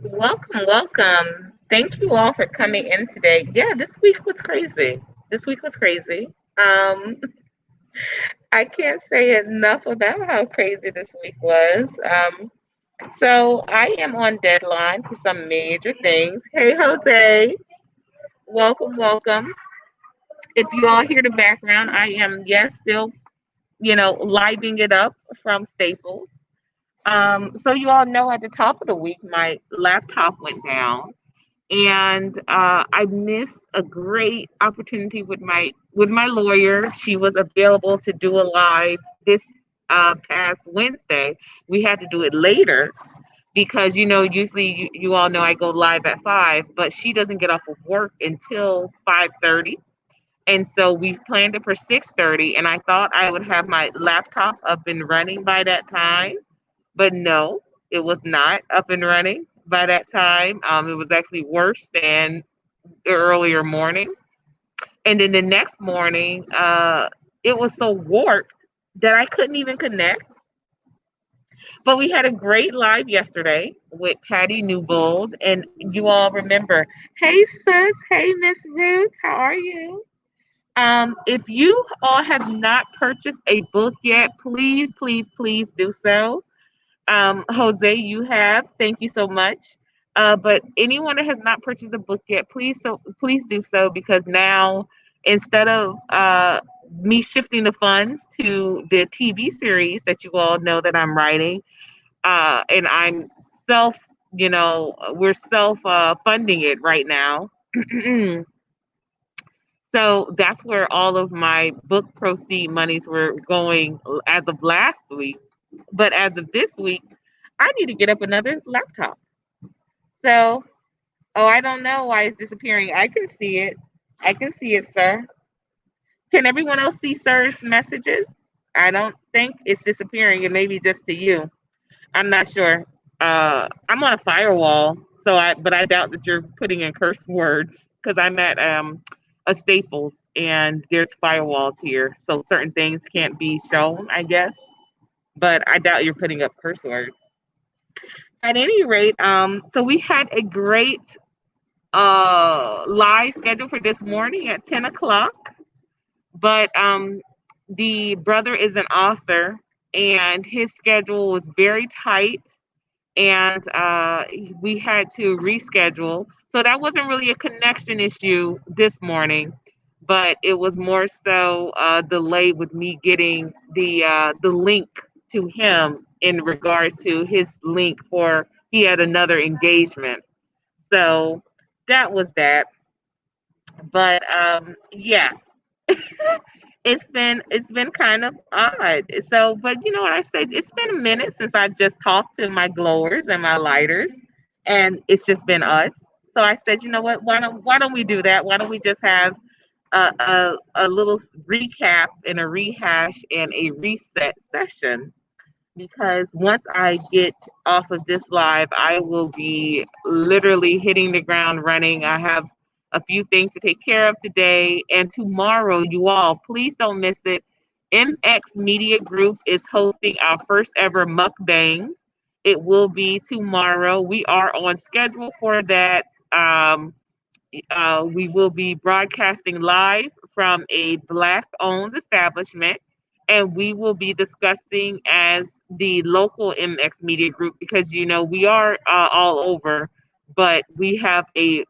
Welcome, welcome. Thank you all for coming in today. Yeah, this week was crazy. This week was crazy. Um, I can't say enough about how crazy this week was. So I am on deadline for some major things. Hey, Jose, welcome, welcome. If you all hear the background, I am yes still living it up from Staples. So you all know at the top of the week my laptop went down and I missed a great opportunity with my lawyer. She was available to do a live this past Wednesday. We had to do it later because usually you all know I go live at 5, but she doesn't get off of work until 5:30. And so we planned it for 6:30, and I thought I would have my laptop up and running by that time, but no, it was not up and running by that time. It was actually worse than the earlier morning. And then the next morning, it was so warped that I couldn't even connect. But we had a great live yesterday with Patty Newbold, and you all remember, hey sis, hey Miss Ruth, how are you? If you all have not purchased a book yet, please, please, please do so. Jose, you have. Thank you so much. But anyone that has not purchased the book yet, please do so because now instead of me shifting the funds to the TV series that you all know that I'm writing, and I'm self, we're self funding it right now. So that's where all of my book proceed monies were going as of last week. But as of this week, I need to get up another laptop. So, oh, I don't know why it's disappearing. I can see it. I can see it, sir. Can everyone else see sir's messages? I don't think it's disappearing. It may be just to you. I'm not sure. I'm on a firewall, but I doubt that you're putting in curse words because I'm at a Staples and there's firewalls here, so certain things can't be shown, I guess. But I doubt you're putting up curse words. At any rate, so we had a great live schedule for this morning at 10 o'clock. But the brother is an author, and his schedule was very tight, and we had to reschedule. So that wasn't really a connection issue this morning, but it was more so a delay with me getting the link to him in regards to his link for he had another engagement. So that was that. But yeah, it's been kind of odd. So, but you know what I said? It's been a minute since I just talked to my glowers and my lighters, and it's just been us. So I said, you know what? Why don't we do that? Why don't we just have a little recap and a rehash and a reset session? Because once I get off of this live, I will be literally hitting the ground running. I have a few things to take care of today and tomorrow. You all, please don't miss it. MX Media Group is hosting our first ever mukbang. It will be tomorrow. We are on schedule for that. We will be broadcasting live from a Black owned establishment, and we will be discussing as the local MX Media Group because we are all over, but we have a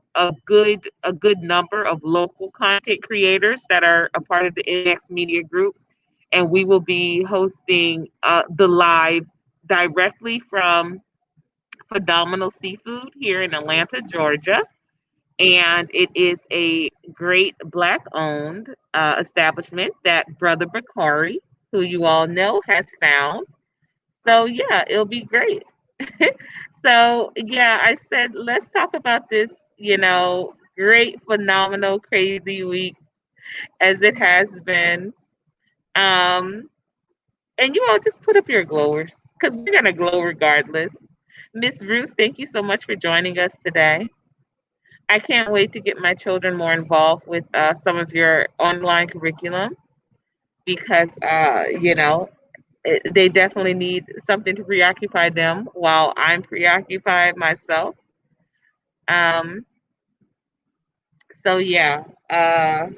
good number of local content creators that are a part of the MX Media Group, and we will be hosting the live directly from Phenomenal Seafood here in Atlanta, Georgia, and it is a great Black owned establishment that Brother Bakari, who you all know, has found. So, yeah, it'll be great. So, yeah, I said, let's talk about this, great, phenomenal, crazy week as it has been. Um, and you all just put up your glowers because we're going to glow regardless. Miss Ruth, thank you so much for joining us today. I can't wait to get my children more involved with some of your online curriculum because, they definitely need something to preoccupy them while I'm preoccupied myself. Um, so yeah, I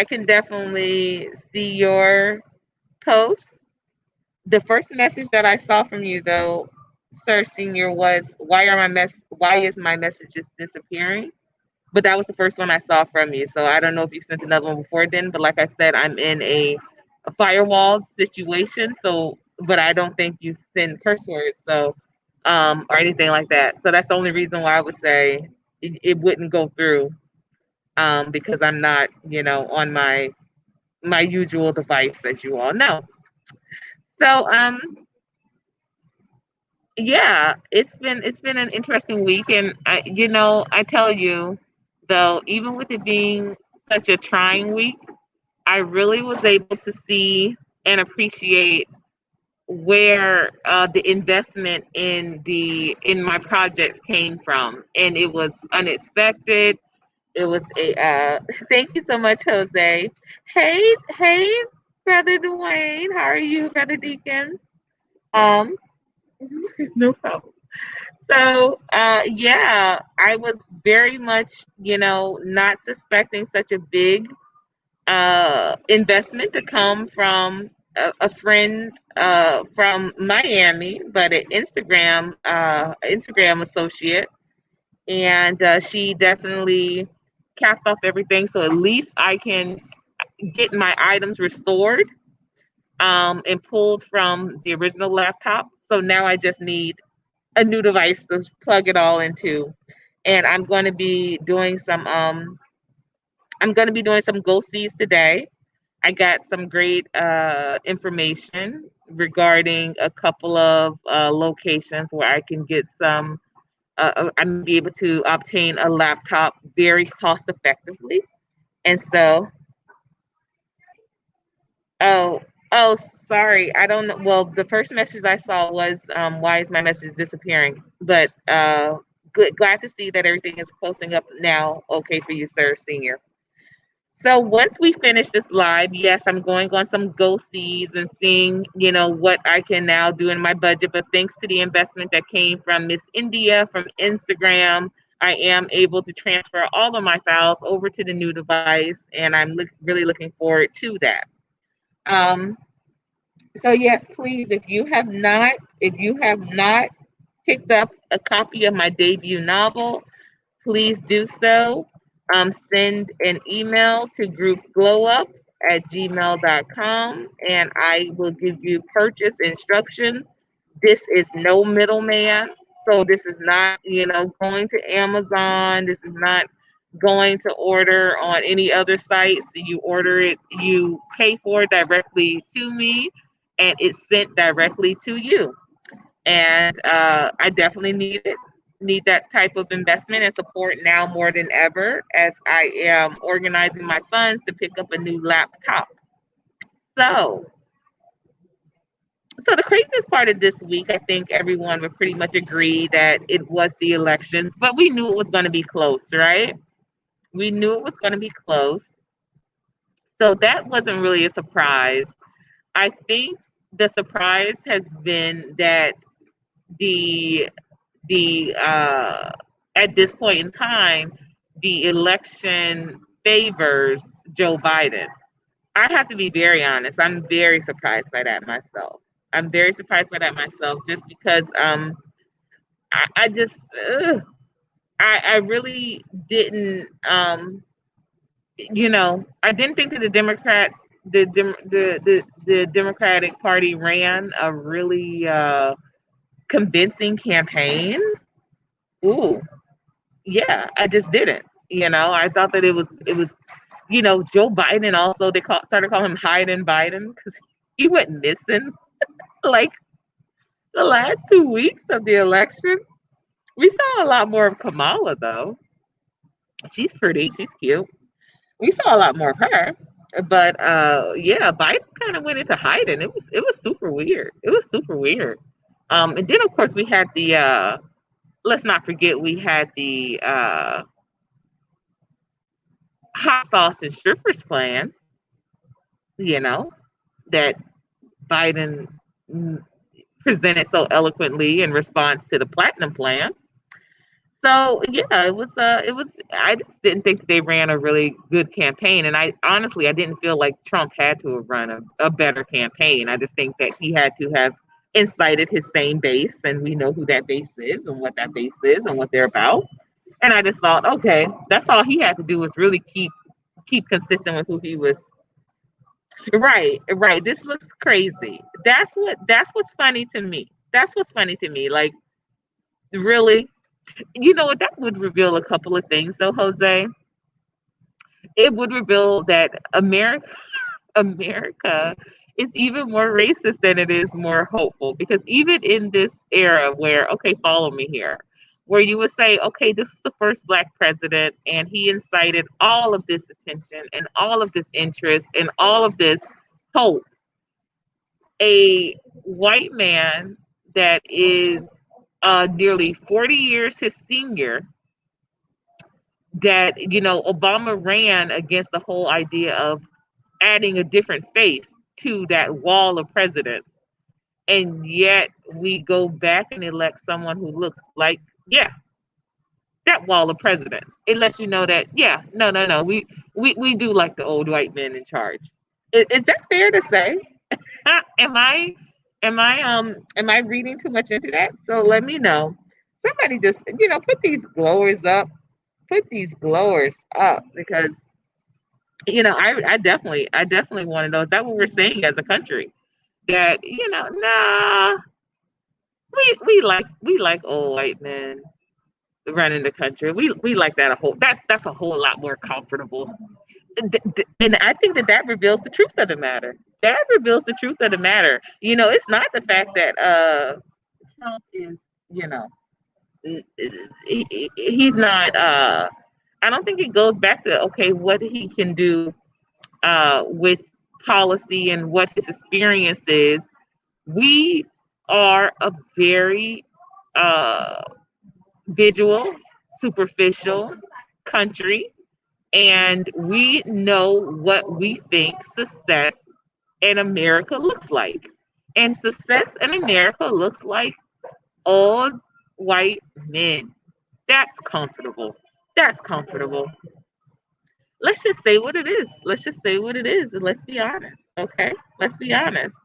can definitely see your post. The first message that I saw from you, though, Sir Senior, was why is my messages disappearing? But that was the first one I saw from you. So I don't know if you sent another one before then. But like I said, I'm in a firewall situation. So, but I don't think you send curse words. So, or anything like that. So that's the only reason why I would say it wouldn't go through. Because I'm not, on my usual device, as you all know. So, yeah, it's been an interesting week, and I tell you, though, even with it being such a trying week, I really was able to see and appreciate where the investment in my projects came from, and it was unexpected. It was a thank you so much, Jose. Hey, brother Dwayne, how are you, brother Deacon? Um, no problem. So, yeah, I was very much, not suspecting such a big investment to come from a friend from Miami, but an Instagram associate, and she definitely capped off everything. So at least I can get my items restored and pulled from the original laptop. So now I just need a new device to plug it all into. And I'm going to be doing some go sees today. I got some great information regarding a couple of locations where I can get some. I'm be able to obtain a laptop very cost effectively, and so oh, oh, sorry. I don't know. Well, the first message I saw was, why is my message disappearing? But glad to see that everything is closing up now. Okay for you, sir, senior. So once we finish this live, yes, I'm going on some go sees and seeing, what I can now do in my budget. But thanks to the investment that came from Miss India from Instagram, I am able to transfer all of my files over to the new device, and I'm really looking forward to that. Um, so yes, please, if you have not picked up a copy of my debut novel, please do so. Send an email to groupglowup@gmail.com, and I will give you purchase instructions. This is no middleman. So this is not, going to Amazon. This is not going to order on any other sites. You order it, you pay for it directly to me, and it's sent directly to you. And I definitely need that type of investment and support now more than ever, as I am organizing my funds to pick up a new laptop. So, so the craziest part of this week, I think everyone would pretty much agree that it was the elections, but we knew it was going to be close, right? We knew it was going to be close. So that wasn't really a surprise. I think the surprise has been that the the at this point in time, the election favors Joe Biden. I have to be very honest. I'm very surprised by that myself. I'm very surprised by that myself, just because I just I really didn't I didn't think that the Democratic Party ran a really convincing campaign. Ooh, yeah, I just didn't. I thought that it was Joe Biden. Also, started calling him Hayden Biden because he went missing like the last 2 weeks of the election. We saw a lot more of Kamala though. She's pretty. She's cute. We saw a lot more of her. But yeah, Biden kind of went into hiding. It was super weird. It was super weird. And then of course we had the let's not forget we had the hot sauce and strippers plan, you know, that Biden presented so eloquently in response to the platinum plan. So yeah, it was I just didn't think that they ran a really good campaign. And I honestly I didn't feel like Trump had to have run a better campaign. I just think that he had to have incited his same base, and we know who that base is and what that base is and what they're about. And I just thought, okay, that's all he had to do was really keep consistent with who he was. Right, right. This looks crazy. That's what's funny to me. That's what's funny to me. Like, really, you know what? That would reveal a couple of things, though, Jose. It would reveal that America is even more racist than it is more hopeful. Because even in this era where, okay, follow me here, where you would say, okay, this is the first black president, and he incited all of this attention and all of this interest and all of this hope. A white man that is nearly 40 years his senior, that, Obama ran against the whole idea of adding a different face to that wall of presidents. And yet we go back and elect someone who looks like, yeah, that wall of presidents. It lets you know that, yeah, no, no, no, we do like the old white men in charge. Is that fair to say? Am I reading too much into that? So let me know. Somebody just, put these glowers up. Put these glowers up, because I definitely want to know, is that what we're saying as a country? That, nah, we like old white men running the country. We like that that's a whole lot more comfortable. And I think that reveals the truth of the matter. That reveals the truth of the matter. It's not the fact that Trump is, you know, he's not. I don't think it goes back to, okay, what he can do with policy and what his experience is. We are a very uh, visual, superficial country, and we know what we think success in America looks like. And success in America looks like old white men. That's comfortable. That's comfortable. Let's just say what it is. Let's just say what it is, and let's be honest. Okay, let's be honest.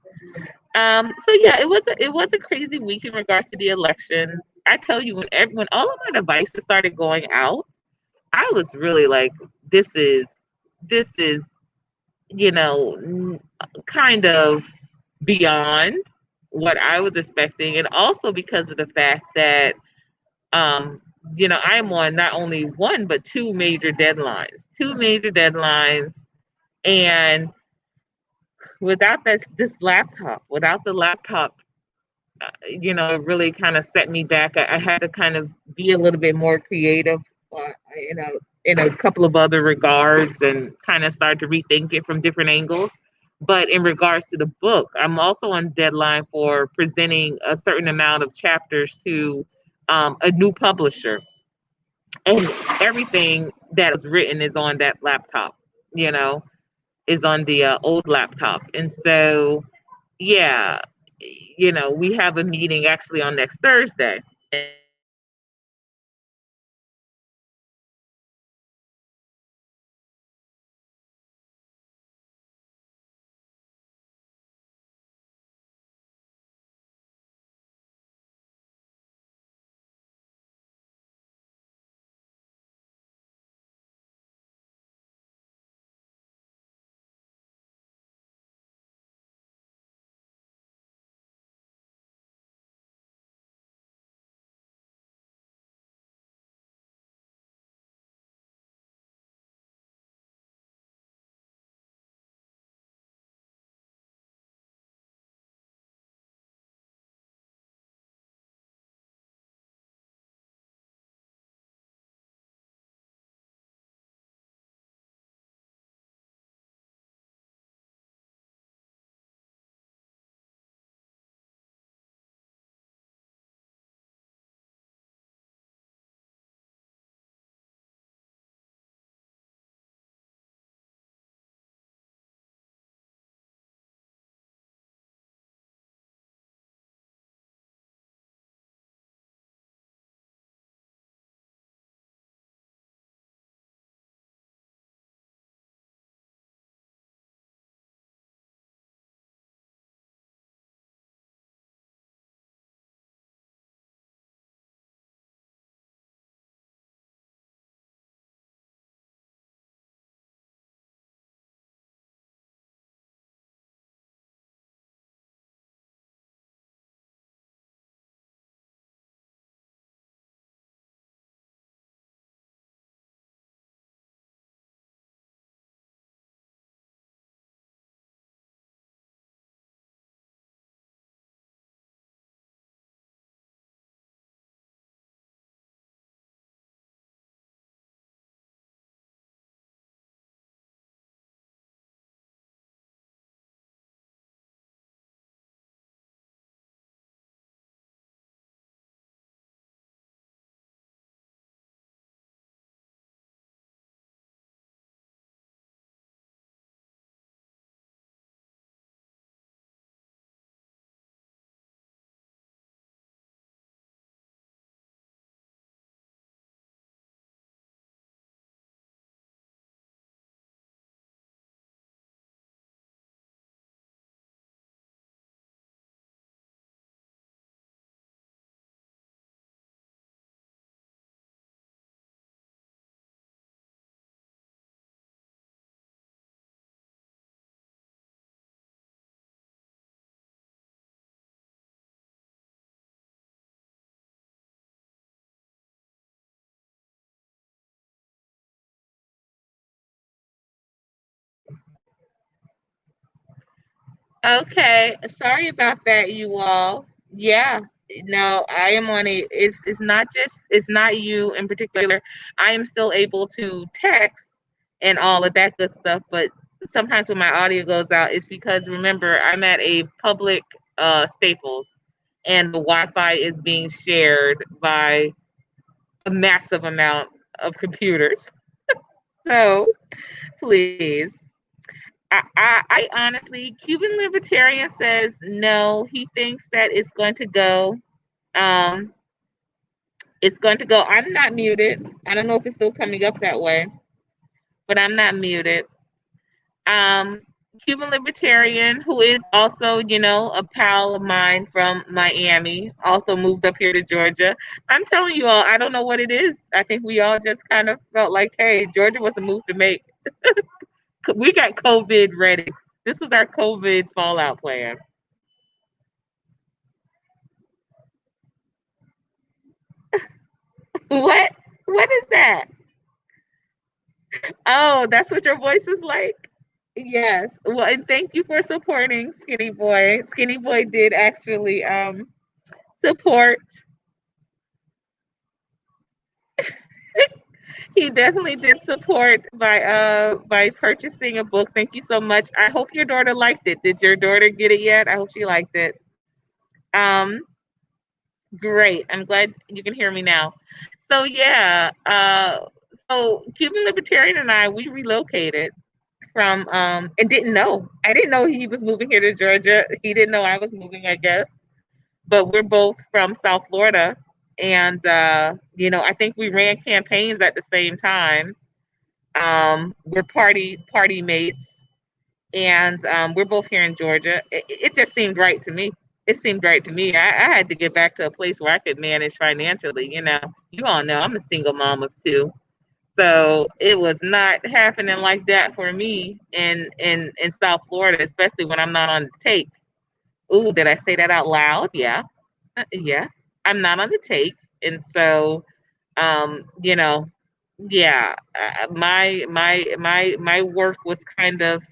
So yeah, it was a crazy week in regards to the elections. I tell you, when all of my devices started going out, I was really like, this is kind of beyond what I was expecting, and also because of the fact that um, I'm on not only one but two major deadlines, and without the laptop, it really kind of set me back. I had to kind of be a little bit more creative, uh, you know, in a couple of other regards, and kind of start to rethink it from different angles. But in regards to the book, I'm also on deadline for presenting a certain amount of chapters to a new publisher, and everything that is written is on that laptop. You know, is on the old laptop, and so yeah, we have a meeting actually on next Thursday. And Okay, sorry about that, you all. Yeah, no, I am on a. It's not just it's not you in particular. I am still able to text and all of that good stuff, but sometimes when my audio goes out, it's because remember I'm at a public Staples, and the Wi-Fi is being shared by a massive amount of computers. So please. I honestly, Cuban Libertarian says no. He thinks that um, it's going to go. I'm not muted. I don't know if it's still coming up that way, but I'm not muted. Um, Cuban Libertarian, who is also, a pal of mine from Miami, also moved up here to Georgia. I'm telling you all, I don't know what it is. I think we all just kind of felt like, hey, Georgia was a move to make. We got COVID ready. This was our COVID fallout plan. What? What is that? Oh, that's what your voice is like? Yes. Well, and thank you for supporting Skinny Boy. Skinny Boy did actually support. He definitely did support by purchasing a book. Thank you so much. I hope your daughter liked it. Did your daughter get it yet? I hope she liked it. Um Great. I'm glad you can hear me now. So yeah, so Cuban Libertarian and I we relocated from and didn't know. I didn't know he was moving here to Georgia. He didn't know I was moving, I guess. But we're both from South Florida, and I think we ran campaigns at the same time. We're party mates, and we're both here in Georgia. It just seemed right to me. It seemed right to me. I had to get back to a place where I could manage financially. You all know I'm a single mom of two. So it was not happening like that for me in South Florida, especially when I'm not on the take. Ooh, did I say that out loud? Yeah. Yes. I'm not on the take. And so you know, yeah, my work was kind of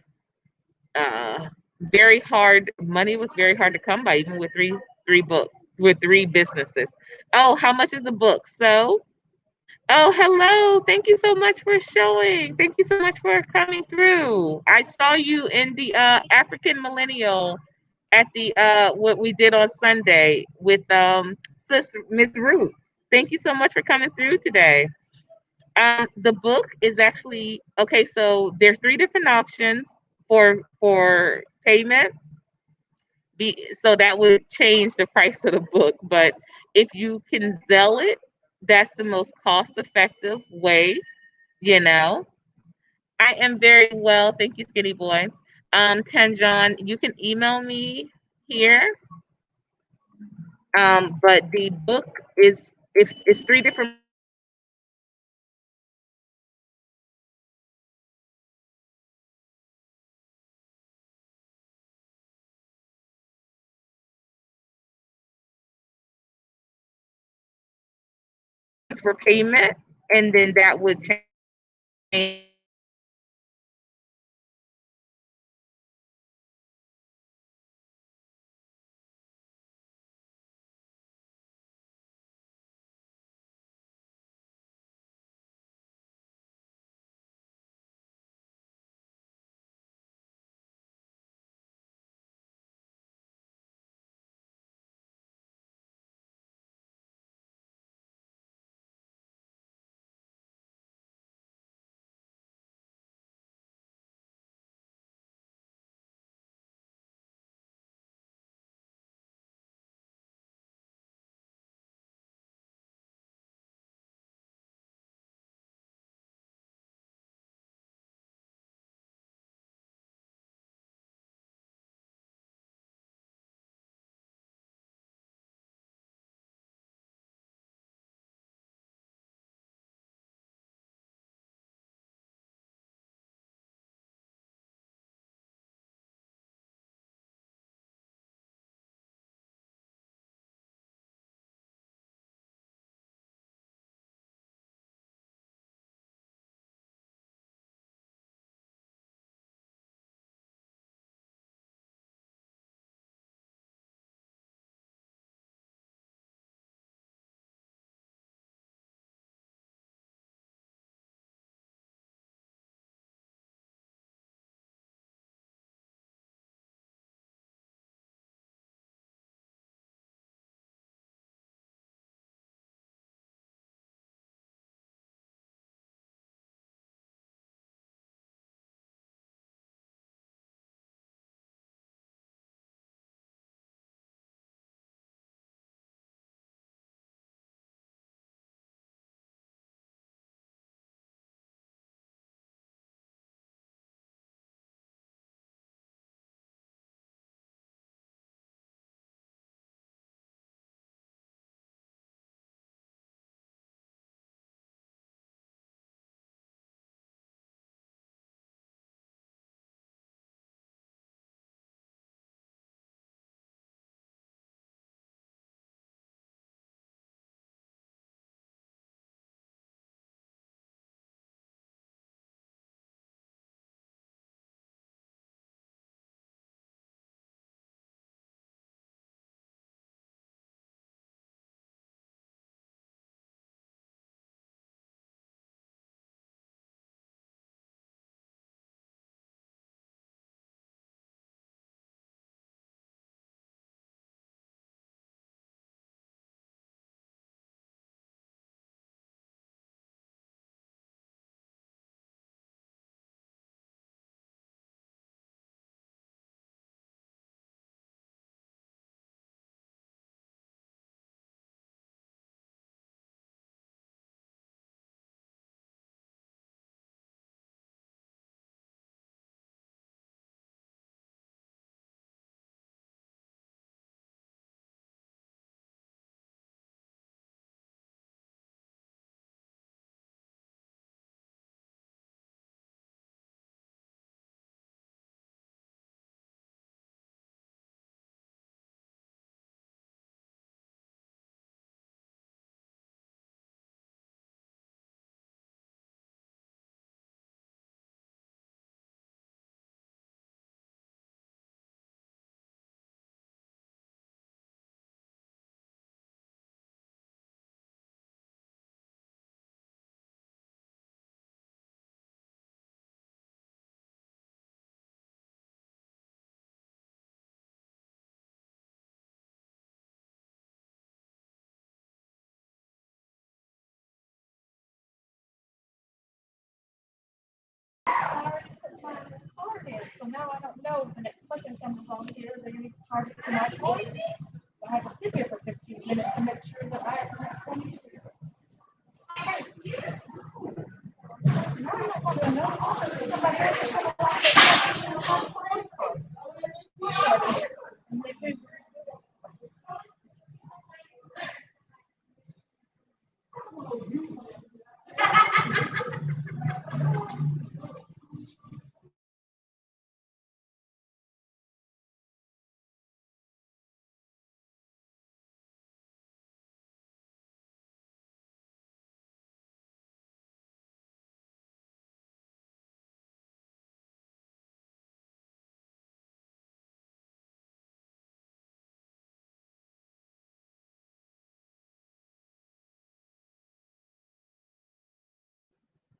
very hard. Money was very hard to come by, even with three book with three businesses. Oh, how much is the book? So oh, hello. Thank you so much for showing. Thank you so much for coming through. I saw you in the African Millennial at the what we did on Sunday with Sis Miss Ruth. Thank you so much for coming through today. The book is actually okay, so there are three different options for payment. So that would change the price of the book, but if you can sell it, that's the most cost effective way you know, I am very well. Thank you, Skinny Boy. Tanjon, you can email me here. But the book is if it's three different for payment, and then that would change So now I don't know if the next person comes along here, they're going to charge it to my phone. I have to sit here for 15 minutes to make sure that I the next one uses it. Now I don't want to know somebody else can come along and they do.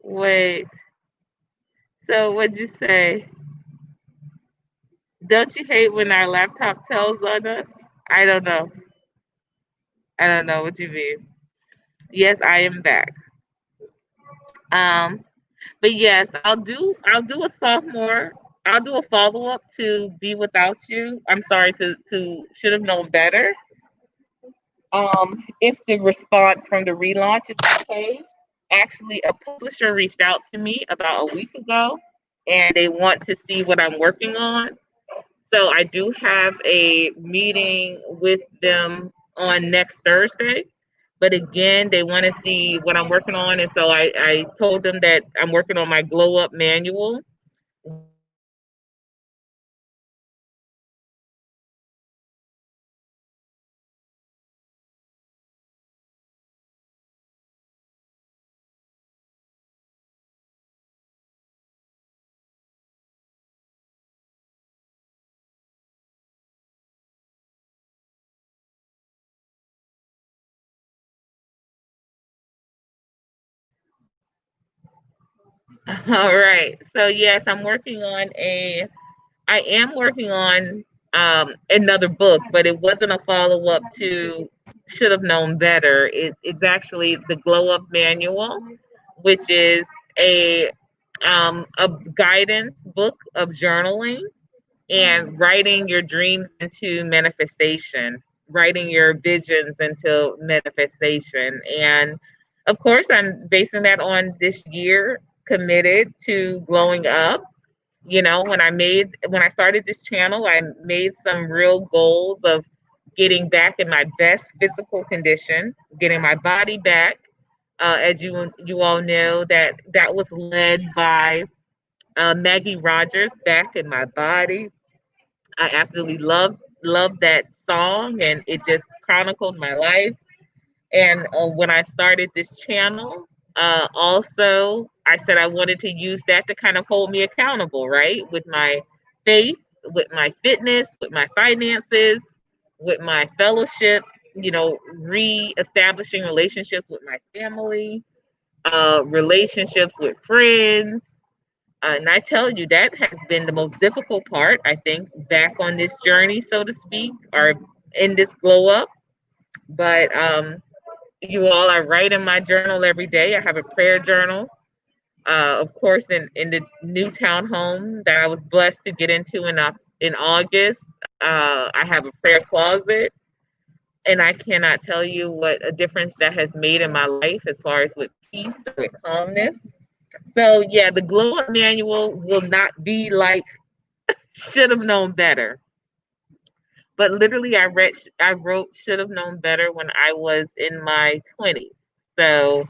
Wait. So what'd you say? Don't you hate when our laptop tells on us? I don't know. I don't know what you mean. Yes, I am back. Um, but yes, I'll do a sophomore. I'll do a follow up to Be Without You. I'm sorry to should have known better. If the response from the relaunch is okay, actually a publisher reached out to me about a week ago and they want to see what I'm working on. So I do have a meeting with them on next Thursday. But again, they want to see what I'm working on. And so I told them that I'm working on my glow up manual, which all right. So yes, I am working on another book, but it wasn't a follow up to Should Have Known Better. It's actually the Glow Up Manual, which is a a guidance book of journaling and writing your dreams into manifestation, writing your visions into manifestation. And of course, I'm basing that on this year committed to glowing up. When I started this channel, I made some real goals of getting back in my best physical condition, getting my body back. As you all know, that was led by Maggie Rogers, Back in My Body. I absolutely loved that song, and it just chronicled my life. And when I started this channel, also I said I wanted to use that to kind of hold me accountable, right? With my faith, with my fitness, with my finances, with my fellowship. Re-establishing relationships with my family, relationships with friends, and I tell you, that has been the most difficult part, I think, back on this journey, so to speak, or in this glow up. But you all, I write in my journal every day. I have a prayer journal. Of course, in the new townhome that I was blessed to get into in August, I have a prayer closet. And I cannot tell you what a difference that has made in my life as far as with peace and with calmness. So, yeah, the glow up manual will not be like Should Have Known Better. But literally, I wrote Should Have Known Better when I was in my 20s. So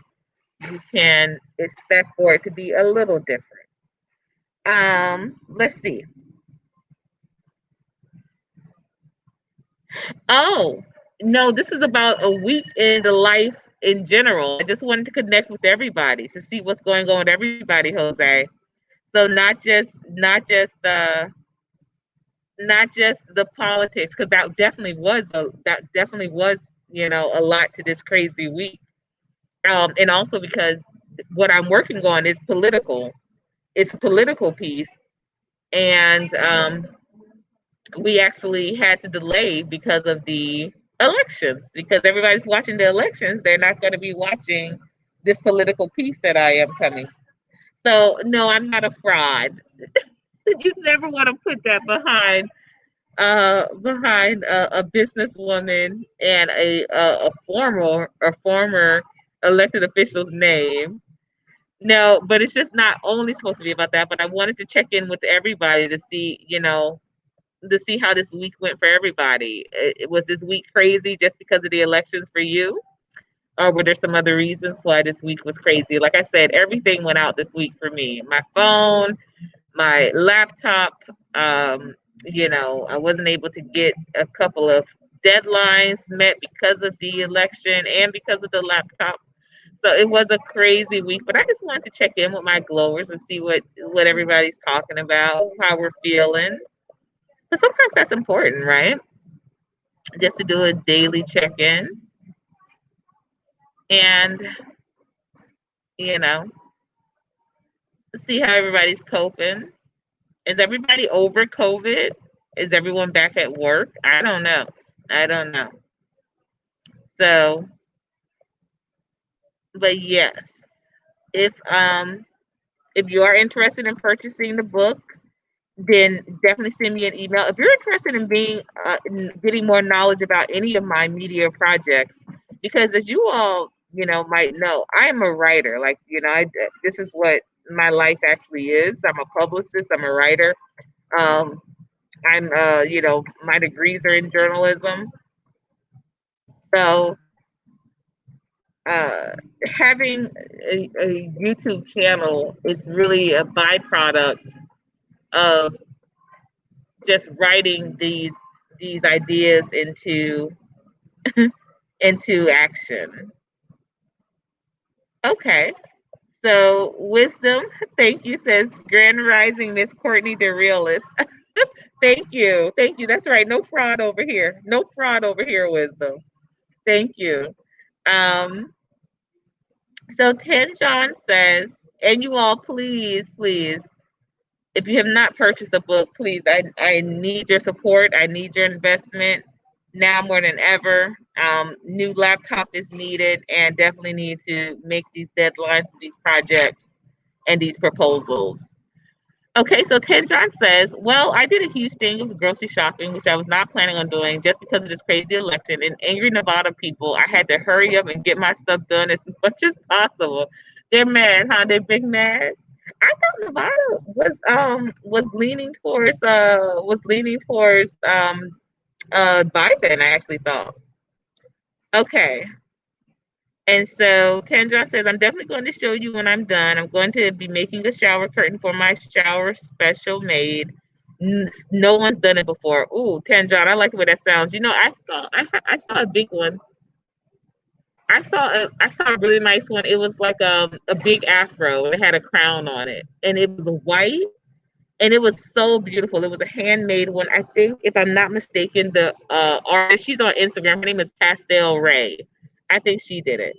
you can expect for it to be a little different. Let's see. Oh, no, this is about a week in the life in general. I just wanted to connect with everybody to see what's going on with everybody, Jose. So not just the politics, because that definitely was a lot to this crazy week. And also because what I'm working on is political. It's a political piece, and we actually had to delay because of the elections. Because everybody's watching the elections, they're not going to be watching this political piece that I am coming. So no, I'm not a fraud. You never want to put that behind a businesswoman and a former elected official's name. No, but it's just not only supposed to be about that. But I wanted to check in with everybody to see, to see how this week went for everybody. Was this week crazy just because of the elections for you? Or were there some other reasons why this week was crazy? Like I said, everything went out this week for me. My phone, my laptop, I wasn't able to get a couple of deadlines met because of the election and because of the laptop. So it was a crazy week, but I just wanted to check in with my glowers and see what everybody's talking about, how we're feeling. But sometimes that's important, right? Just to do a daily check in and, you know, see how everybody's coping. Is everybody over COVID? Is everyone back at work? I don't know. I don't know. So, but yes, if you are interested in purchasing the book, then definitely send me an email. If you're interested in getting more knowledge about any of my media projects, because as you all might know, I am a writer. Like this is what my life actually is. I'm a publicist. I'm a writer. Um, I'm my degrees are in journalism. So uh, having a YouTube channel is really a byproduct of just writing these ideas into action. Okay. So wisdom, thank you, says Grand Rising Miss Courtney the Realist. Thank you. Thank you. That's right. No fraud over here. No fraud over here, wisdom. Thank you. Um, so Ten John says, and you all please, please, if you have not purchased a book, please, I need your support. I need your investment now more than ever. New laptop is needed and definitely need to make these deadlines for these projects and these proposals. Okay, so Ten John says, well, I did a huge thing with grocery shopping, which I was not planning on doing just because of this crazy election. And angry Nevada people, I had to hurry up and get my stuff done as much as possible. They're mad, huh? They're big mad. I thought Nevada was leaning towards Biden. I actually thought. Okay, and so Tandra says, I'm definitely going to show you when I'm done. I'm going to be making a shower curtain for my shower special maid. No one's done it before. Ooh, Tandra, I like the way that sounds. I saw a big one. I saw a really nice one. It was like a big afro. It had a crown on it, and it was white, and it was so beautiful. It was a handmade one. I think, if I'm not mistaken, the artist, she's on Instagram. Her name is Pastel Ray. I think she did it.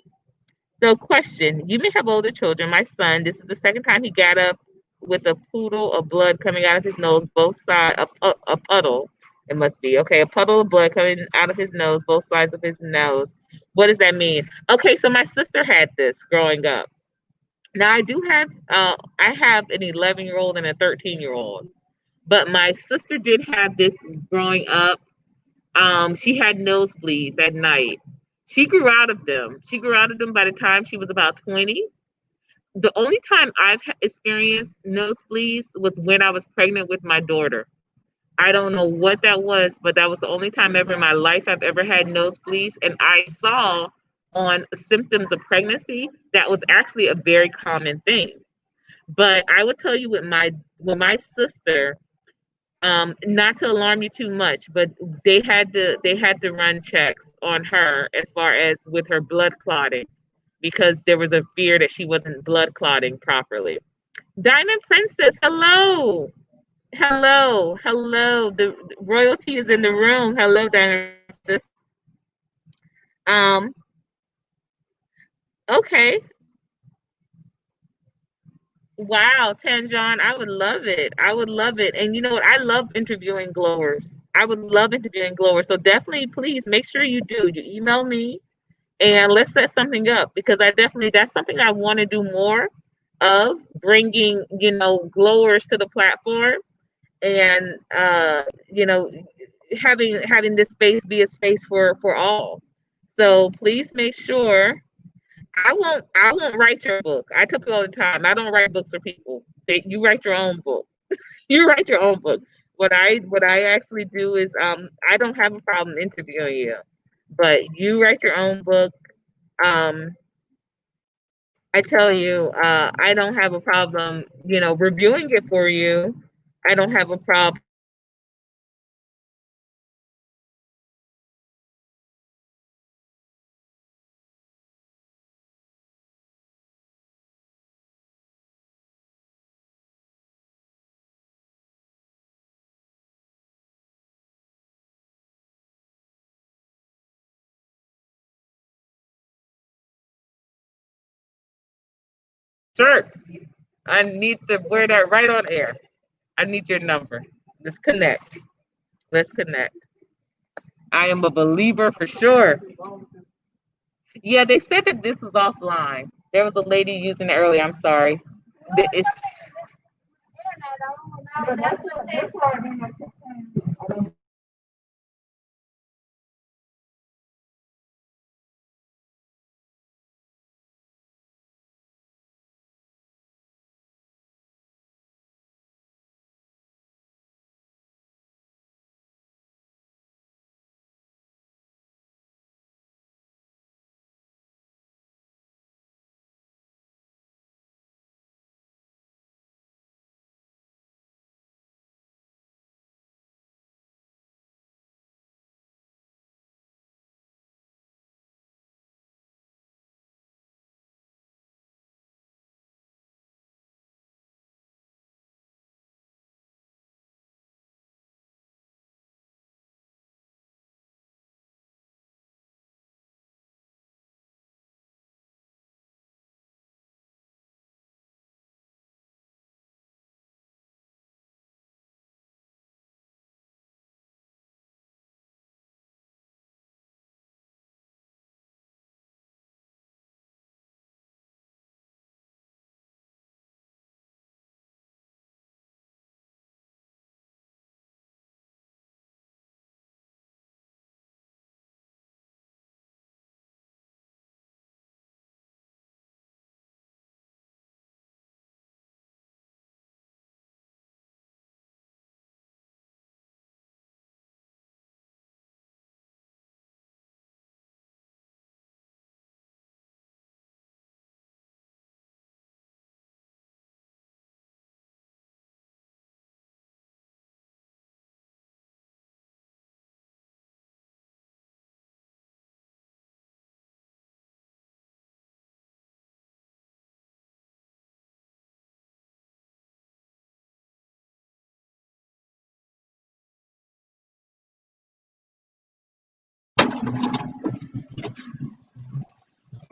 So, question: you may have older children. My son, this is the second time he got up with a poodle of blood coming out of his nose, both sides, a puddle. It must be okay. A puddle of blood coming out of his nose, both sides of his nose. What does that mean? Okay, so my sister had this growing up. Now I have an 11-year-old and a 13-year-old, but my sister did have this growing up. She had nosebleeds at night. She grew out of them. She grew out of them by the time she was about 20. The only time I've experienced nosebleeds was when I was pregnant with my daughter. I don't know what that was, but that was the only time ever in my life I've ever had nosebleeds. And I saw on symptoms of pregnancy that was actually a very common thing. But I would tell you with my sister, not to alarm you too much, but they had to run checks on her as far as with her blood clotting because there was a fear that she wasn't blood clotting properly. Diamond Princess, hello. Hello, hello. The royalty is in the room. Hello, Diamond Princess. Um, okay. Wow, Tanjon, I would love it. I would love it. And you know what? I love interviewing glowers. I would love interviewing glowers. So definitely, please make sure you do. You email me and let's set something up because that's something I want to do more of, bringing, glowers to the platform, and you know, having this space be a space for all. So please make sure. I won't write your book. I tell people all the time, I don't write books for people. You write your own book. You write your own book. What I actually do is, I don't have a problem interviewing you, but you write your own book. Um, I tell you, I don't have a problem, reviewing it for you. I don't have a problem. Sure, I need to wear that right on air. I need your number. Let's connect. Let's connect. I am a believer for sure. Yeah, they said that this was offline. There was a lady using it earlier. I'm sorry. It's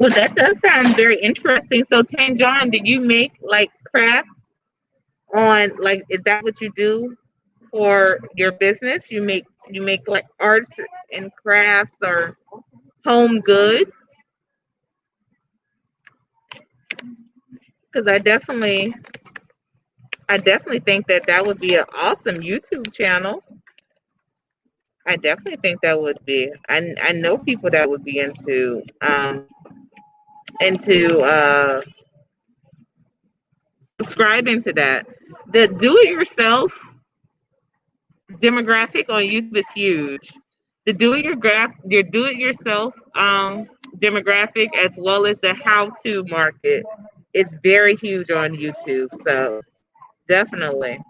Well, that does sound very interesting. So, Tan John, did you make like crafts on, like, is that what you do for your business? You make like arts and crafts or home goods? Because I definitely think that that would be an awesome YouTube channel. I definitely think that would be. I know people that would be into subscribing to that. The do-it-yourself demographic on YouTube is huge. The do-it-yourself demographic, as well as the how-to market, is very huge on YouTube. So definitely,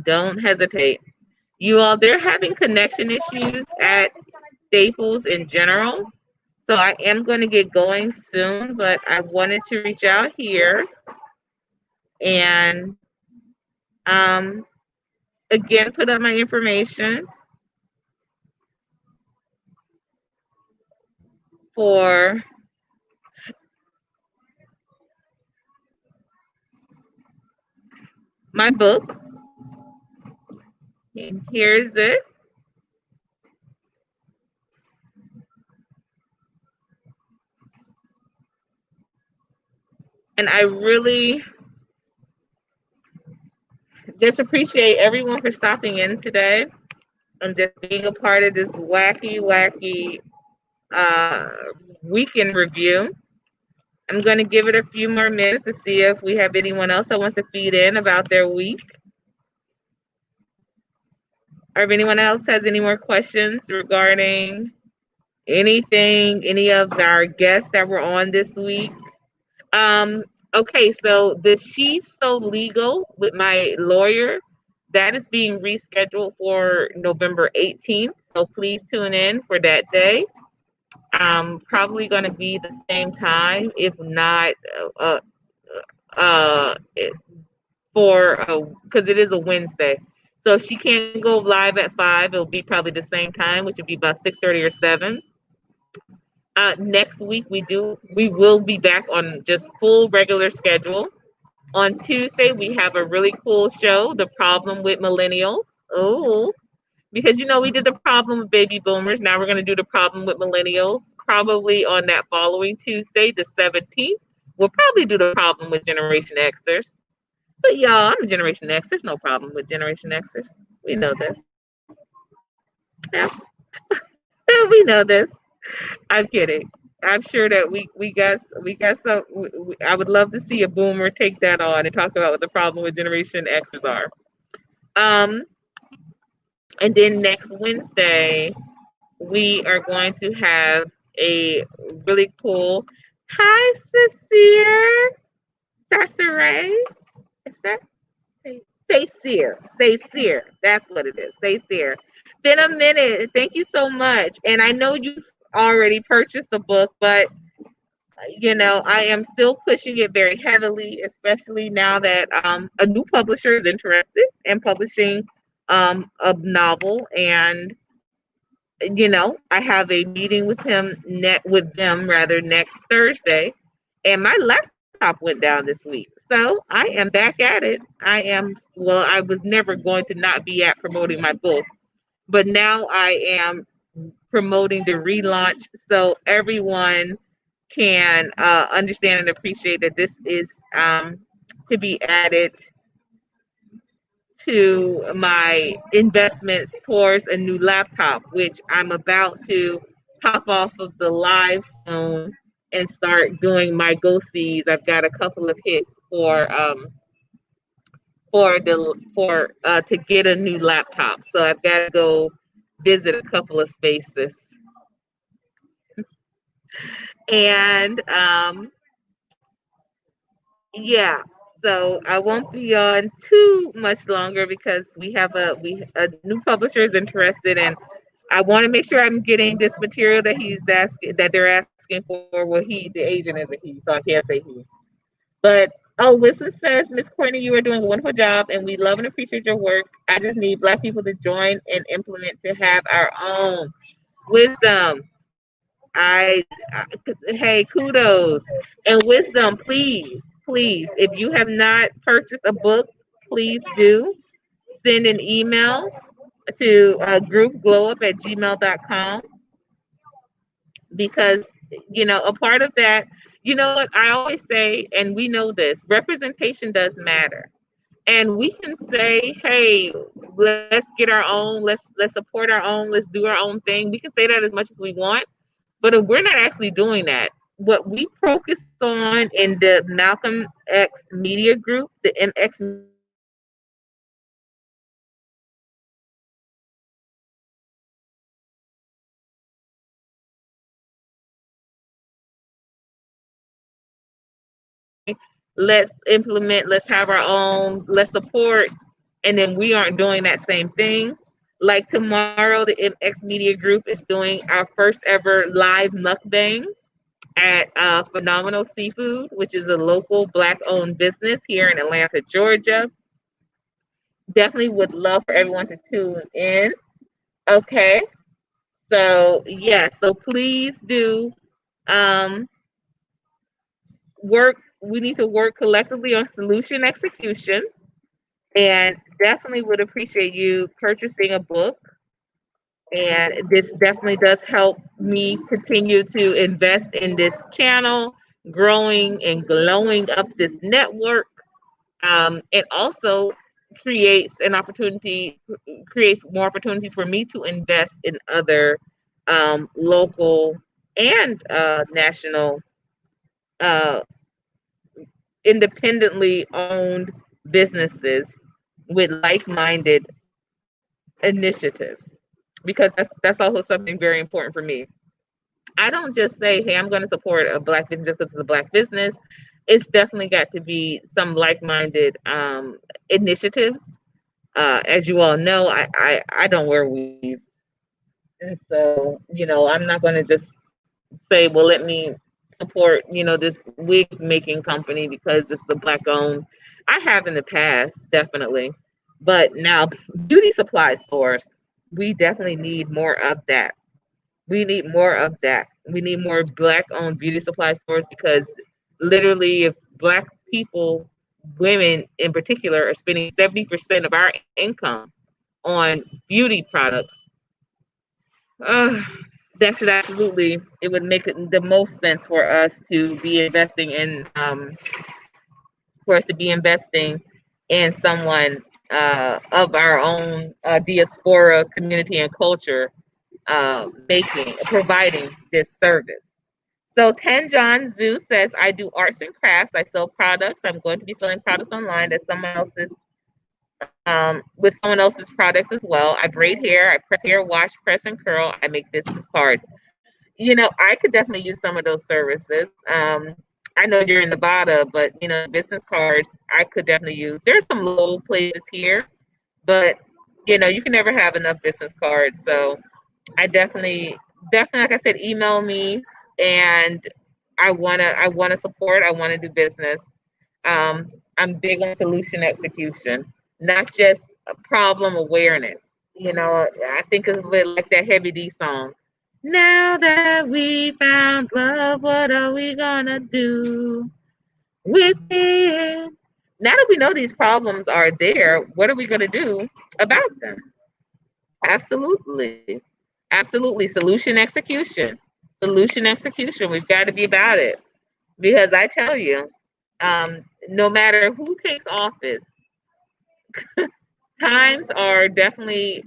don't hesitate. You all, they're having connection issues at Staples in general. So I am going to get going soon, but I wanted to reach out here and um, again put up my information for my book. And here's it. And I really just appreciate everyone for stopping in today and just being a part of this wacky uh, weekend review. I'm going to give it a few more minutes to see if we have anyone else that wants to feed in about their week. Or if anyone else has any more questions regarding anything, any of our guests that were on this week. Okay, so the She's So Legal with my lawyer, that is being rescheduled for November 18th. So please tune in for that day. Probably going to be the same time, if not uh, for because it is a Wednesday. So if she can't go live at 5, it'll be probably the same time, which would be about 6:30 or 7. Next week we will be back on just full regular schedule. On Tuesday we have a really cool show, The Problem with Millennials. Oh, because we did the problem with baby boomers. Now we're going to do the problem with millennials. Probably on that following Tuesday, the 17th, we'll probably do the problem with Generation Xers. But y'all, I'm a Generation X. There's no problem with Generation Xers. We know this. Yeah. We know this. I'm kidding. I'm sure that we got some. I would love to see a boomer take that on and talk about what the problem with Generation Xers are. Um, and then next Wednesday we are going to have a really cool. Hi, Sincere. Sassere. Is that Sincere? That's what it is. Sincere. Been a minute. Thank you so much. And I know you've already purchased the book, but I am still pushing it very heavily, especially now that a new publisher is interested in publishing a novel. And I have a meeting with them rather next Thursday, and my laptop went down this week. So I am back at it. I was never going to not be at promoting my book, but now I am promoting the relaunch so everyone can understand and appreciate that this is to be added to my investments towards a new laptop, which I'm about to pop off of the live soon and start doing my go sees. I've got a couple of hits for to get a new laptop, so I've got to go visit a couple of spaces. And yeah, so I won't be on too much longer because a new publisher is interested, and I want to make sure I'm getting this material that they're asking for. Well, the agent is a he, so I can't say he. But Wisdom says, Miss Courtney, you are doing a wonderful job, and we love and appreciate your work. I just need Black people to join and implement to have our own wisdom. Hey, kudos and wisdom, please. If you have not purchased a book, please do send an email to groupglowup@gmail.com, because a part of that, what I always say, and we know this, representation does matter. And we can say, hey, let's get our own, let's support our own, let's do our own thing. We can say that as much as we want, but if we're not actually doing that, what we focus on in the Malcolm X Media Group, the MX let's implement, let's have our own, let's support, and then we aren't doing that same thing. Like tomorrow, the MX Media Group is doing our first ever live mukbang at Phenomenal Seafood, which is a local Black-owned business here in Atlanta, Georgia. Definitely would love for everyone to tune in. Okay, so yeah, so please do um, work. We need to work collectively on solution execution, and definitely would appreciate you purchasing a book. And this definitely does help me continue to invest in this channel, growing and glowing up this network. It also creates more opportunities for me to invest in other local and national uh, independently owned businesses with like-minded initiatives, because that's also something very important for me. I don't just say, hey, I'm going to support a black business just because it's a black business. It's definitely got to be some like-minded initiatives. As you all know, I don't wear weaves, and so I'm not going to just say, well, let me support this wig making company because it's the black owned. I have in the past, definitely, but now beauty supply stores, we definitely need more of that. We need more of that. We need more black owned beauty supply stores, because literally, if black people, women in particular, are spending 70% of our income on beauty products, uh, that should absolutely, it would make the most sense for us to be investing in, someone of our own diaspora community and culture, making providing this service. So Ten John Zoo says, I do arts and crafts. I sell products. I'm going to be selling products online that someone else's with someone else's products as well. I braid hair, I press hair, wash, press, and curl. I make business cards. I could definitely use some of those services. I know you're in Nevada, but business cards I could definitely use. There's some low places here, but you can never have enough business cards. So I definitely, like I said, email me, and I wanna support. I wanna do business. I'm big on solution execution, not just a problem awareness. I think of it like that Heavy D song. Now that we found love, what are we gonna do with it? Now that we know these problems are there, what are we gonna do about them? Absolutely. Absolutely. Solution execution. Solution execution. We've got to be about it. Because I tell you, no matter who takes office, times are definitely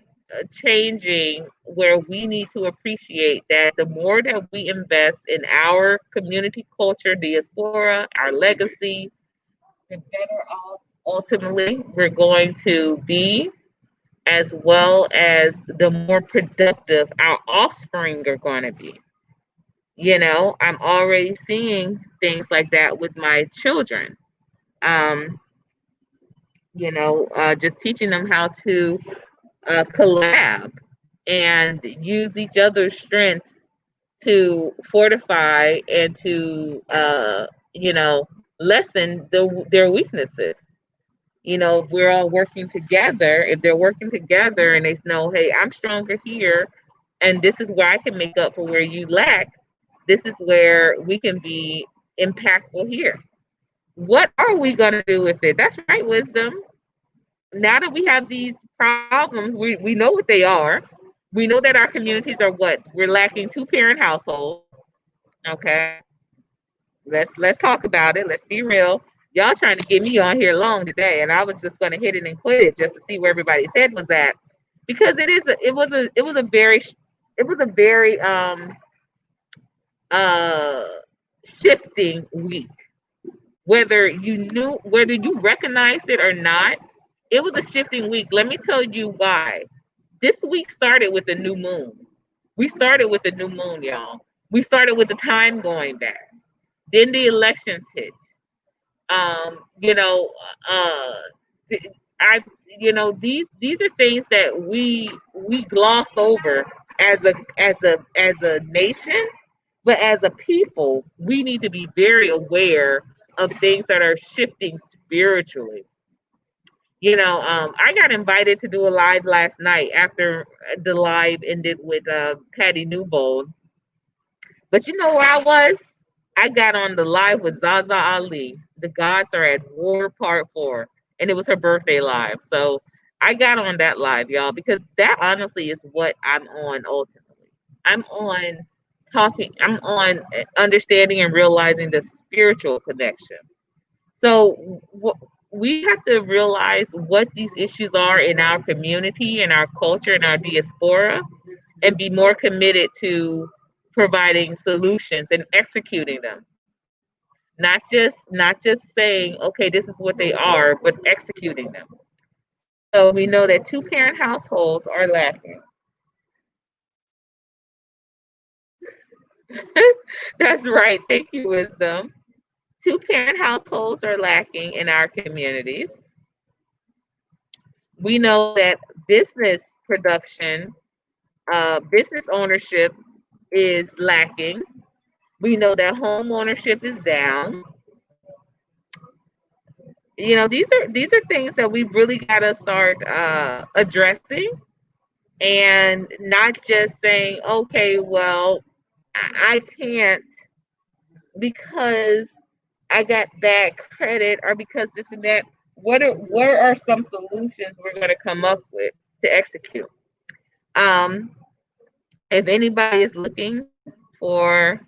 changing, where we need to appreciate that the more that we invest in our community culture, diaspora, our legacy, the better off ultimately we're going to be, as well as the more productive our offspring are going to be. I'm already seeing things like that with my children. Um, just teaching them how to collab and use each other's strengths to fortify and to, lessen their weaknesses. If we're all working together, if they're working together and they know, hey, I'm stronger here, and this is where I can make up for where you lack, this is where we can be impactful here. What are we going to do with it? That's right, wisdom. Now that we have these problems, we know what they are. We know that our communities are what? We're lacking two-parent households. Okay. Let's talk about it. Let's be real. Y'all trying to get me on here long today, and I was just going to hit it and quit it just to see where everybody's head was at, because it was a very uh shifting week. Whether you recognized it or not, it was a shifting week. Let me tell you why. This week started with the new moon. We started with the new moon, y'all. We started with the time going back. Then the elections hit. Um, you know, uh, I, these are things that we gloss over as a nation, but as a people, we need to be very aware of things that are shifting spiritually. I got invited to do a live last night after the live ended with Patty Newbold. But you know where I was? I got on the live with Zaza Ali. The Gods Are at War Part 4. And it was her birthday live. So I got on that live, y'all, because that honestly is what I'm on ultimately. I'm on I'm on understanding and realizing the spiritual connection. So we have to realize what these issues are in our community, in our culture, in our diaspora, and be more committed to providing solutions and executing them. Not just saying, okay, this is what they are, but executing them. So we know that two-parent households are lacking. That's right. Thank you, Wisdom. Two-parent households are lacking in our communities. We know that business production, business ownership is lacking. We know that home ownership is down. These are things that we really got to start addressing, and not just saying, okay, well, I can't because I got bad credit or because this and that. What are some solutions we're going to come up with to execute? Um, if anybody is looking for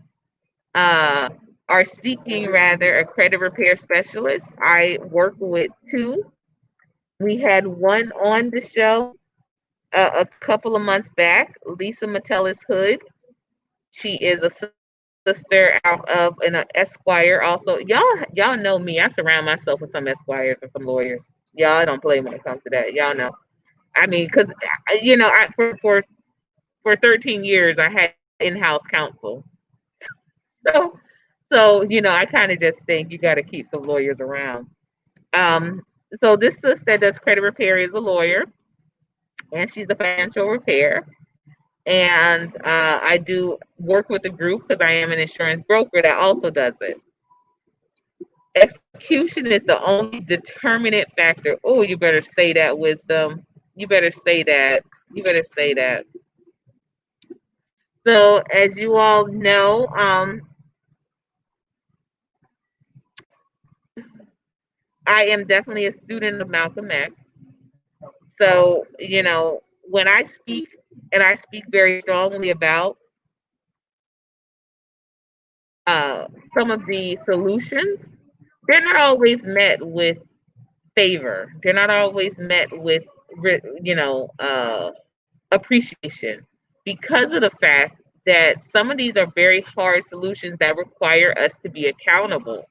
are seeking rather a credit repair specialist, I work with two. We had one on the show a couple of months back, Lisa Metellus Hood. She is a sister out of an Esquire. Also, y'all know me. I surround myself with some Esquires and some lawyers. Y'all don't play when it comes to that. Y'all know. I mean, because for 13 years I had in-house counsel. So I kind of just think you got to keep some lawyers around. Um, so this sister that does credit repair is a lawyer, and she's a financial repair. And I do work with a group because I am an insurance broker that also does it. Execution is the only determinant factor. Oh, you better say that, Wisdom. You better say that. You better say that. So, as you all know, I am definitely a student of Malcolm X. So, when I speak, and I speak very strongly about some of the solutions, they're not always met with favor. They're not always met with, appreciation, because of the fact that some of these are very hard solutions that require us to be accountable.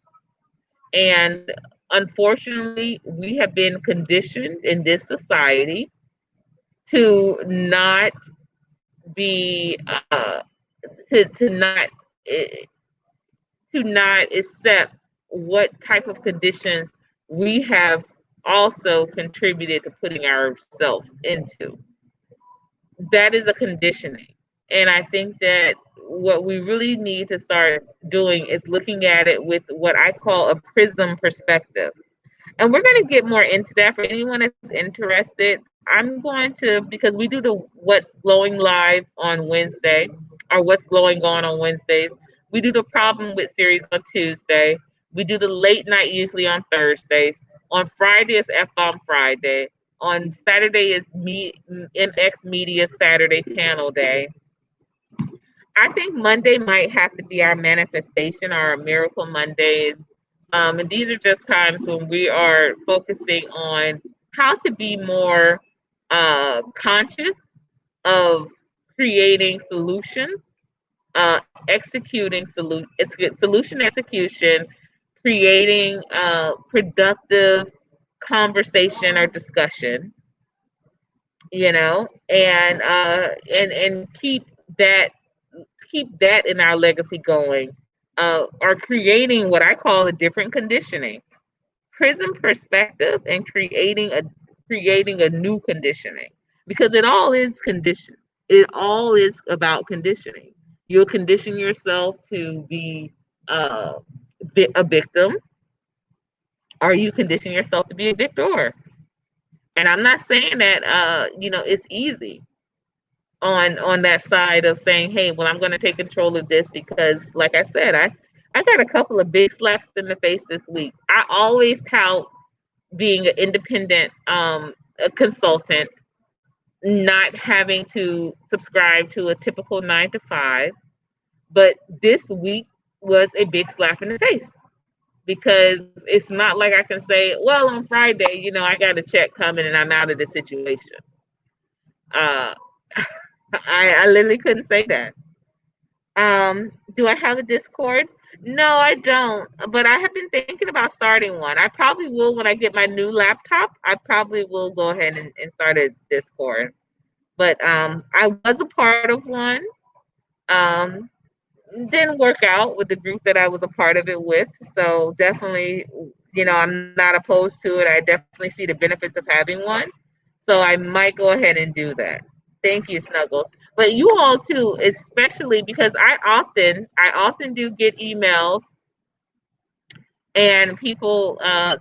And unfortunately, we have been conditioned in this society to not be to not eh, to not accept what type of conditions we have also contributed to putting ourselves into. That is a conditioning. And I think that what we really need to start doing is looking at it with what I call a prism perspective. And we're going to get more into that for anyone that's interested. I'm going to, because we do the What's Glowing Live on Wednesday, or What's Glowing on Wednesdays. We do the Problem with series on Tuesday. We do the late night usually on Thursdays. On Friday is F on Friday. On Saturday is MX Media Saturday Panel Day. I think Monday might have to be our manifestation or our Miracle Mondays. And these are just times when we are focusing on how to be more conscious of creating solutions, executing solution execution, creating productive conversation or discussion, and that keep that in our legacy going, or creating what I call a different conditioning, prism perspective, and creating a new conditioning, because it all is condition. It all is about conditioning. You'll condition yourself to be uh, a victim, or you condition yourself to be a victor. And I'm not saying that it's easy on that side of saying, hey, well, I'm going to take control of this, because like I said, I got a couple of big slaps in the face this week. I always tout being an independent a consultant, not having to subscribe to a typical 9 to 5, But this week was a big slap in the face because it's not like I can say, well, on Friday, I got a check coming and I'm out of the situation. Uh, I literally couldn't say that. Do I have a Discord? No, I don't. But I have been thinking about starting one. I probably will when I get my new laptop. I probably will go ahead and start a Discord. But I was a part of one. Um, didn't work out with the group that I was a part of it with. So definitely, I'm not opposed to it. I definitely see the benefits of having one. So I might go ahead and do that. Thank you, Snuggles. But you all too, especially because I often do get emails and people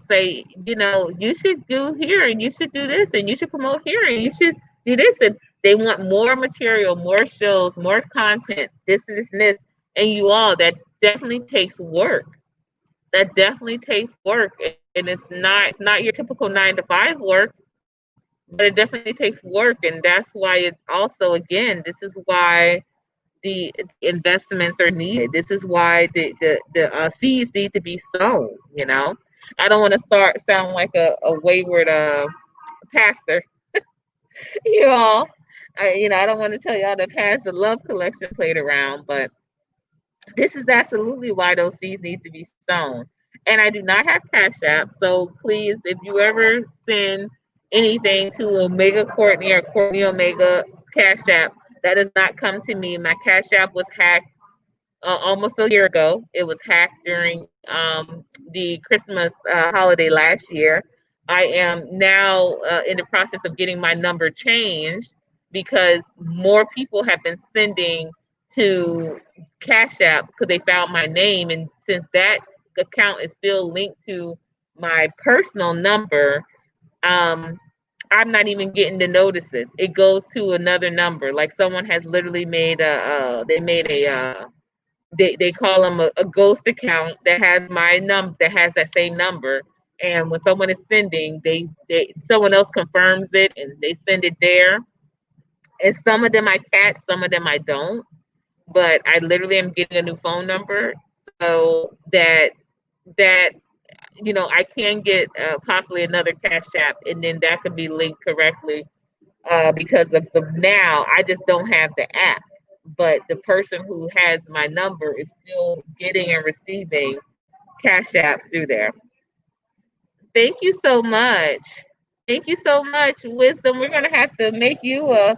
say, you should do here and you should do this and you should promote here and you should do this. And they want more material, more shows, more content, this and this and this. And you all, that definitely takes work. That definitely takes work. And it's not your typical 9 to 5 work, but it definitely takes work. And that's why it also, again, this is why the investments are needed. This is why the seeds need to be sown. I don't want to sound like a wayward pastor, you all. I don't want to tell y'all to pass the love collection plate around, but this is absolutely why those seeds need to be sown. And I do not have Cash App, so please, if you ever send anything to Omega Courtney or Courtney Omega Cash App, that does not come to me. My Cash App was hacked almost a year ago. It was hacked during the Christmas holiday last year. I am now in the process of getting my number changed because more people have been sending to Cash App because they found my name. And since that account is still linked to my personal number, um, I'm not even getting the notices. It goes to another number. Like someone has literally they call them a ghost account that has that has that same number. And when someone is sending, they someone else confirms it and they send it there. And some of them I catch, some of them I don't. But I literally am getting a new phone number so that I can get possibly another Cash App, and then that could be linked correctly because of the now I just don't have the app, but the person who has my number is still getting and receiving Cash App through there. Thank you so much. Thank you so much, Wisdom. We're gonna have to make you a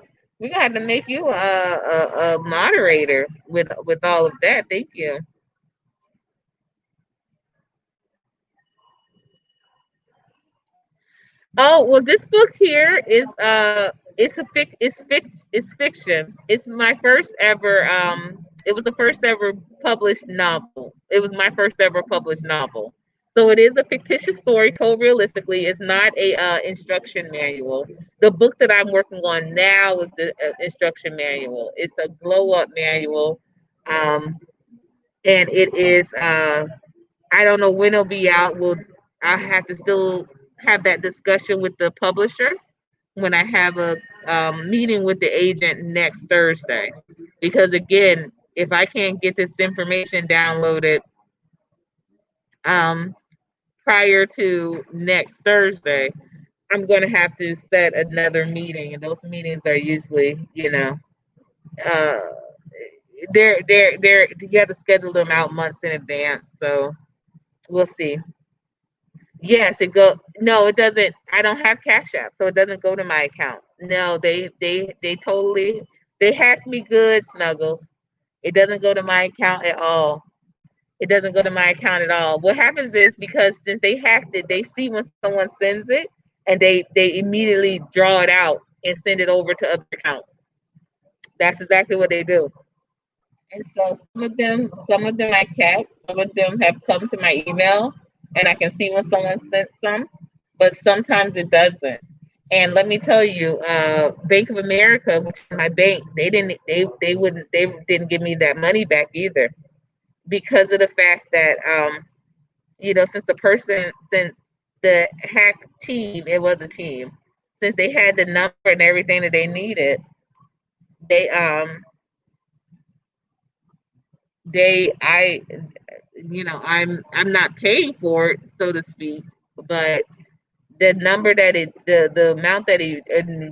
moderator with all of that. Thank you. Oh, well, this book here is it's fiction. It's my first ever it was the first ever published novel. It was my first ever published novel. So it is a fictitious story told realistically. It's not a instruction manual. The book that I'm working on now is the instruction manual. It's a glow up manual. Um and it is I don't know when it'll be out. I have to still have that discussion with the publisher when I have a meeting with the agent next Thursday. Because again, if I can't get this information downloaded um, prior to next Thursday, I'm going to have to set another meeting, and those meetings are usually, uh, they're you have to schedule them out months in advance. So we'll see. Yes, it go. No, it doesn't. I don't have Cash App, so it doesn't go to my account. No, they totally they hacked me good, Snuggles. It doesn't go to my account at all. It doesn't go to my account at all. What happens is because since they hacked it, they see when someone sends it, and they immediately draw it out and send it over to other accounts. That's exactly what they do. And so some of them I catch, some of them have come to my email, and I can see when someone sent some, but sometimes it doesn't. And let me tell you, Bank of America, which is my bank, they didn't give me that money back either because of the fact that since the hack team, it was a team, since they had the number and everything that they needed, they I'm not paying for it, so to speak, but the number that the amount that it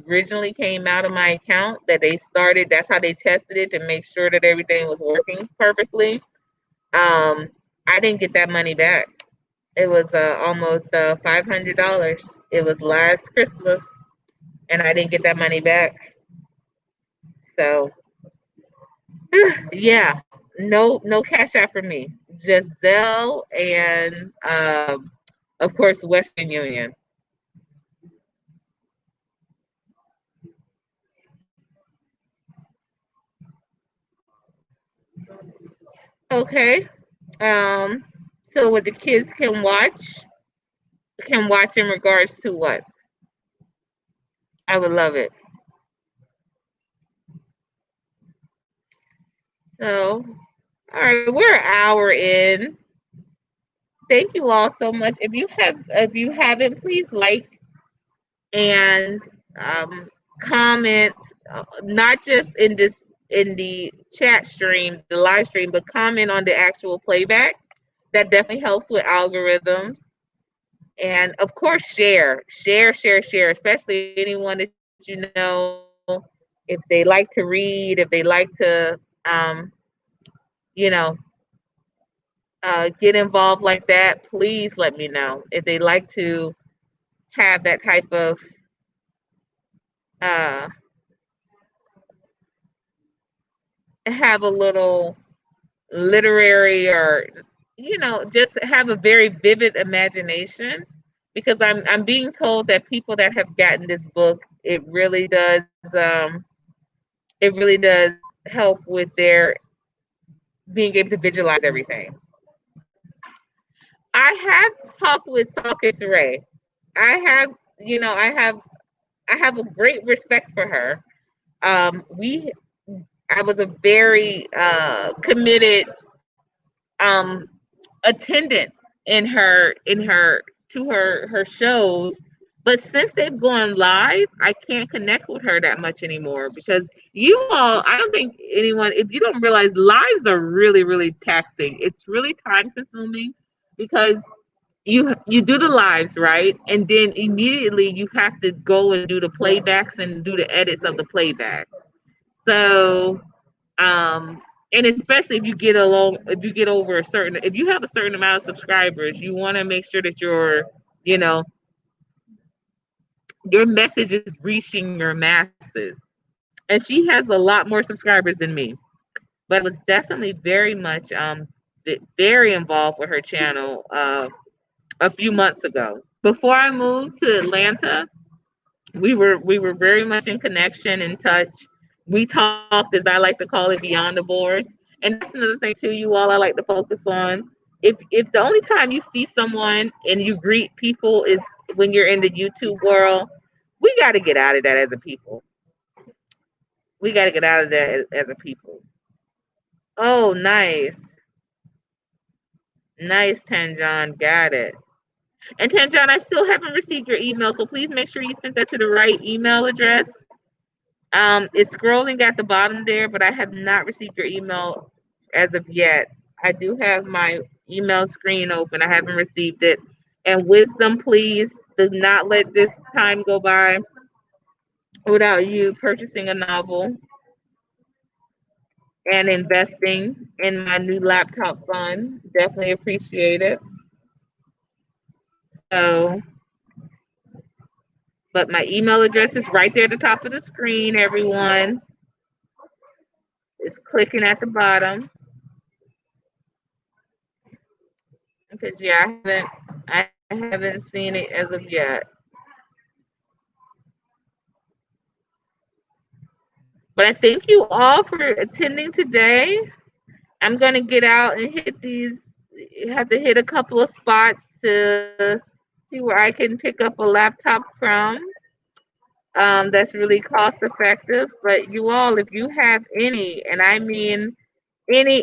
originally came out of my account that they started, that's how they tested it to make sure that everything was working perfectly. I didn't get that money back. It was almost $500. It was last Christmas, and I didn't get that money back. So yeah, no cash out for me. Just Zelle and of course Western Union. Okay. Um, so what the kids can watch in regards to what? I would love it. So, all right, we're an hour in. Thank you all so much. If you haven't, please like and comment, not just in the chat stream, the live stream, but comment on the actual playback. That definitely helps with algorithms. And of course, share, especially anyone that you know. If they like to read, if they like to, um, you know, get involved like that, please let me know. If they like to have that type of uh, have a little literary, or just have a very vivid imagination, because I'm being told that people that have gotten this book, it really does help with their being able to visualize everything. I have talked with Salkis Ray. I have, you know, I have a great respect for her. We I was a very committed um, attendant in her to her shows. But since they've gone live, I can't connect with her that much anymore, because I don't think anyone, if you don't realize, lives are really, really taxing. It's really time consuming, because you do the lives, right, and then immediately you have to go and do the playbacks and do the edits of the playback. So um and especially if you get over if you have a certain amount of subscribers, you want to make sure that you know your message is reaching your masses. And she has a lot more subscribers than me, but I was definitely very much very involved with her channel a few months ago. Before I moved to Atlanta, we were very much in connection, in touch. We talked, as I like to call it, beyond the boards. And that's another thing too, you all, I like to focus on. If the only time you see someone and you greet people is when you're in the YouTube world, we got to get out of that as a people. We got to get out of that as a people. Oh, nice, nice, Tanjan, got it. And Tanjan, I still haven't received your email, so please make sure you sent that to the right email address. It's scrolling at the bottom there, but I have not received your email as of yet. I do have my email screen open. I haven't received it. And wisdom, please do not let this time go by without you purchasing a novel and investing in my new laptop fund. Definitely appreciate it. So, but my email address is right there at the top of the screen, everyone. It's clicking at the bottom. Because I haven't seen it as of yet. But I thank you all for attending today. I'm gonna get out and hit these. Have to hit a couple of spots to see where I can pick up a laptop from. That's really cost effective. But you all, if you have any, and I mean any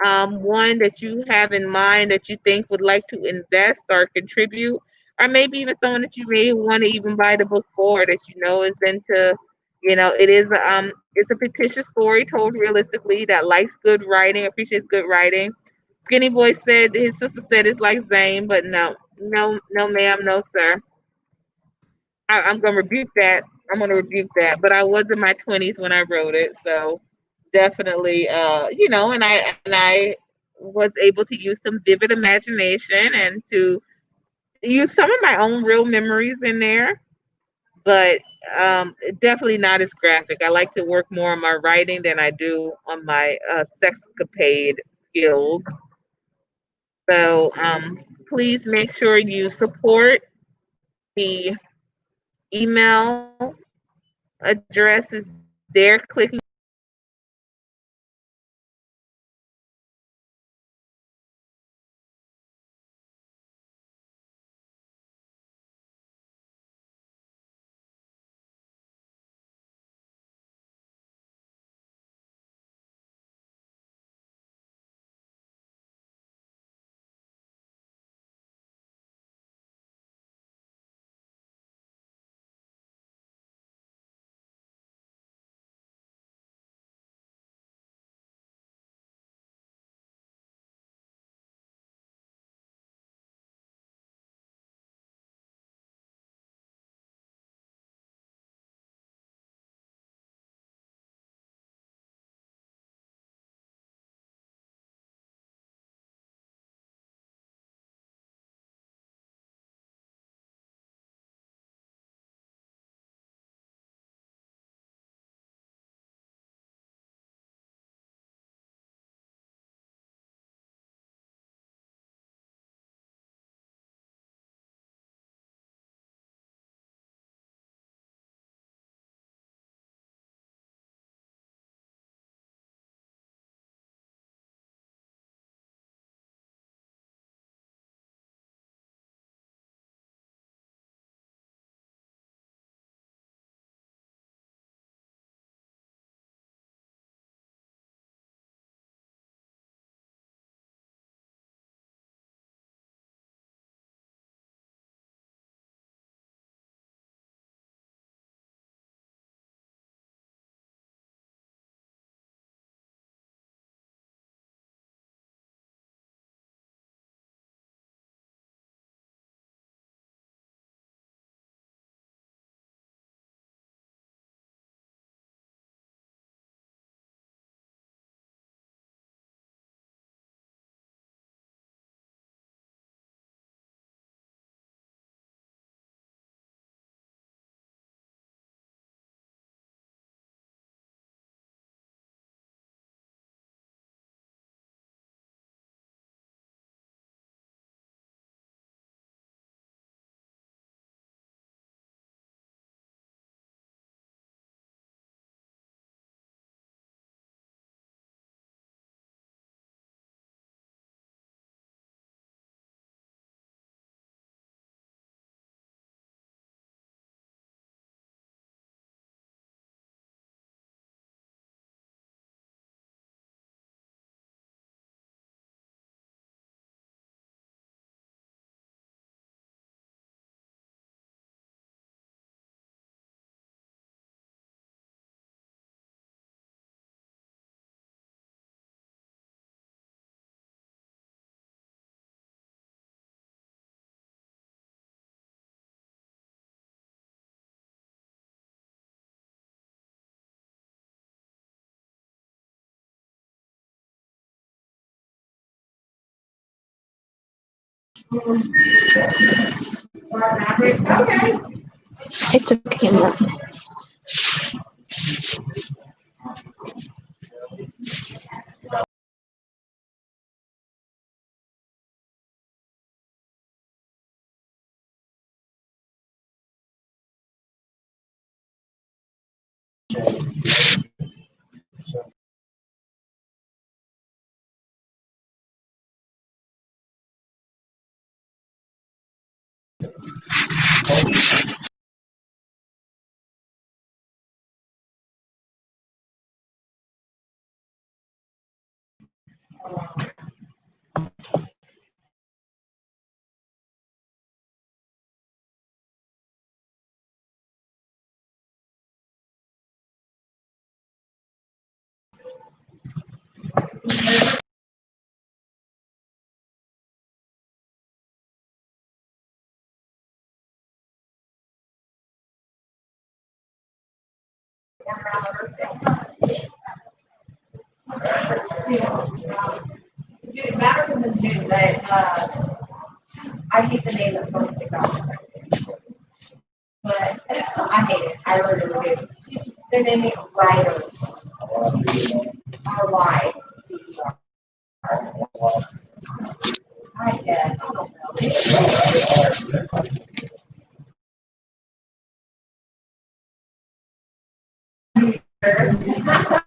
one that you have in mind that you think would like to invest or contribute, or maybe even someone that you may want to even buy the book for, that is into It's a fictitious story told realistically that likes good writing, appreciates good writing. Skinny Boy said his sister said it's like Zane, but no, no, no, ma'am, no, sir. I'm gonna rebuke that. I'm gonna rebuke that. But I was in my 20s when I wrote it, so definitely, and I was able to use some vivid imagination and to use some of my own real memories in there, but definitely not as graphic. I like to work more on my writing than I do on my sexcapade skills. So please make sure you support the email address is there. Clicking it's okay. June, Maverick was in June, but I hate the name of some of the girls. But I hate it. I really do. Their name is Ryder. R-Y. I guess. I don't know.